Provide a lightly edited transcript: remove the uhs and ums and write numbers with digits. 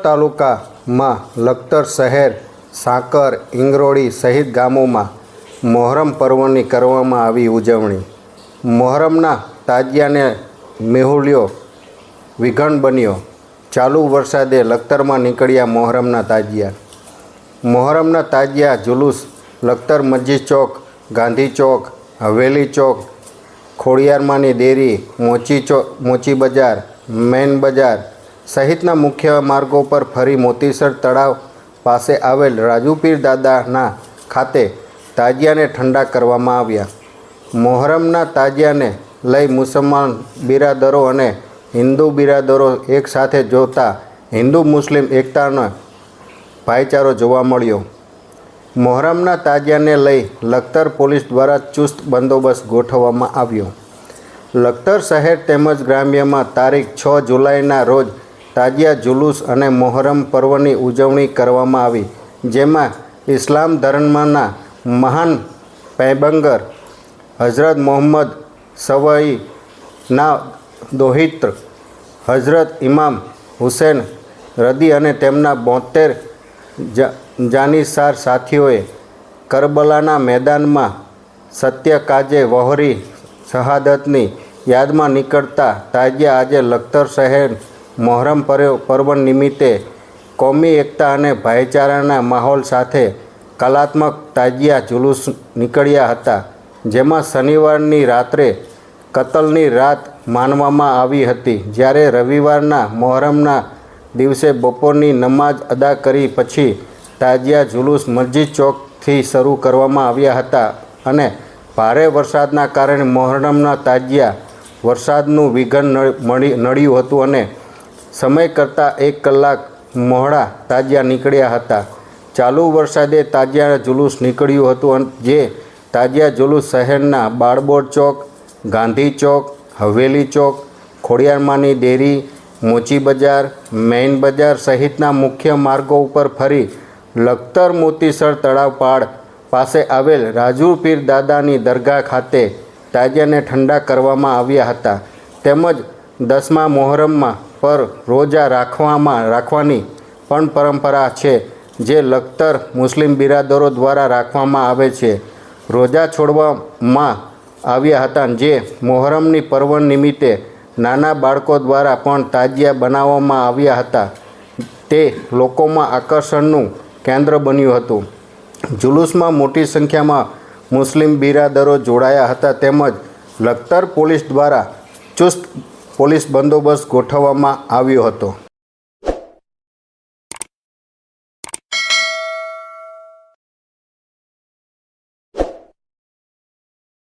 તાલુકામાં લખતર શહેર, સાંકર, ઇંગરોળી સહિત ગામોમાં મોહરમ પર્વની કરવામાં આવી ઉજવણી। મોહરમના તાજિયાને મેહુલ્યો વિઘન બન્યો। ચાલુ વરસાદે લખતરમાં નીકળ્યા મોહરમના તાજિયા। મોહરમના તાજિયા જુલુસ લખતર મસ્જિદ ચોક, ગાંધી ચોક, હવેલી ચોક, ખોડિયારમાંની ડેરી, મોચી બજાર, મેન બજાર સહિતના મુખ્ય માર્ગો પર ફરી મોતીસર તળાવ પાસે આવેલ રાજુપીર દાદાના ખાતે તાજિયાને ઠંડા કરવામાં આવ્યા। મોહરમના તાજિયાને લઈ મુસલમાન બિરાદરો અને હિન્દુ બિરાદરો એક સાથે જોતા હિન્દુ મુસ્લિમ એકતાનો ભાઈચારો જોવા મળ્યો। મોહરમના તાજિયાને લઈ લખતર પોલીસ દ્વારા ચુસ્ત બંદોબસ્ત ગોઠવવામાં આવ્યો। લખતર શહેર તેમજ ગ્રામ્યમાં તારીખ 6 જુલાઈના રોજ તાજિયા જુલુસ અને મોહરમ પર્વની ઉજવણી કરવામાં આવી, જેમાં ઇસ્લામ ધર્મના મહાન પૈગંબર હઝરત મોહમ્મદ સવઈના દોહિત્ર હઝરત ઇમામ હુસૈન રદી અને તેમના 72 જાનીસાર સાથીઓએ કરબલાના મેદાનમાં સત્ય કાજે વહોરી શહાદતની યાદમાં નીકળતા તાજિયા આજે લખતર શહેર મોહરમ પર્વ નિમિત્તે કોમી એકતા અને ભાઈચારાના માહોલ સાથે કલાત્મક તાજિયા જુલુસ નીકળ્યા હતા, જેમાં શનિવારની રાત્રે કતલની રાત માનવામાં આવી હતી, જ્યારે રવિવારના મોહરમના દિવસે બપોરની નમાઝ અદા કરી પછી તાજિયા જુલુસ મસ્જિદ ચોકથી શરૂ કરવામાં આવ્યા હતા અને ભારે વરસાદના કારણે મોહરમના તાજિયા વરસાદનું વિઘન નડ્યું હતું અને સમય કરતાં 1 કલાક મોડા તાજિયા નીકળ્યા હતા। ચાલુ વરસાદે તાજિયા જુલુસ નીકળ્યું હતું, જે તાજિયા જુલુસ શહેરના બાળબોર ચોક, ગાંધી ચોક, હવેલી ચોક, ખોડિયારમાંની ડેરી, મોચી બજાર, મેઇન બજાર સહિતના મુખ્ય માર્ગો ઉપર ફરી લખતર મોતીસર તળાવ પાડ પાસે આવેલ રાજુપીર દાદાની દરગાહ ખાતે તાજિયાને ઠંડા કરવામાં આવ્યા હતા, તેમજ 10મા મોહરમમાં પર રોજા રાખવાની પણ પરંપરા છે, જે લખતર મુસ્લિમ બિરાદરો દ્વારા રાખવામાં આવે છે। રોજા છોડવામાં આવ્યા હતા, જે મોહરમની પર્વ નિમિત્તે નાના બાળકો દ્વારા પણ તાજિયા બનાવવામાં આવ્યા હતા, તે લોકોમાં આકર્ષણનું કેન્દ્ર બન્યું હતું। જુલુસમાં મોટી સંખ્યામાં મુસ્લિમ બિરાદરો જોડાયા હતા, તેમજ લખતર પોલીસ દ્વારા ચુસ્ત પોલીસ બંદોબસ્ત ગોઠવવામાં આવ્યો હતો।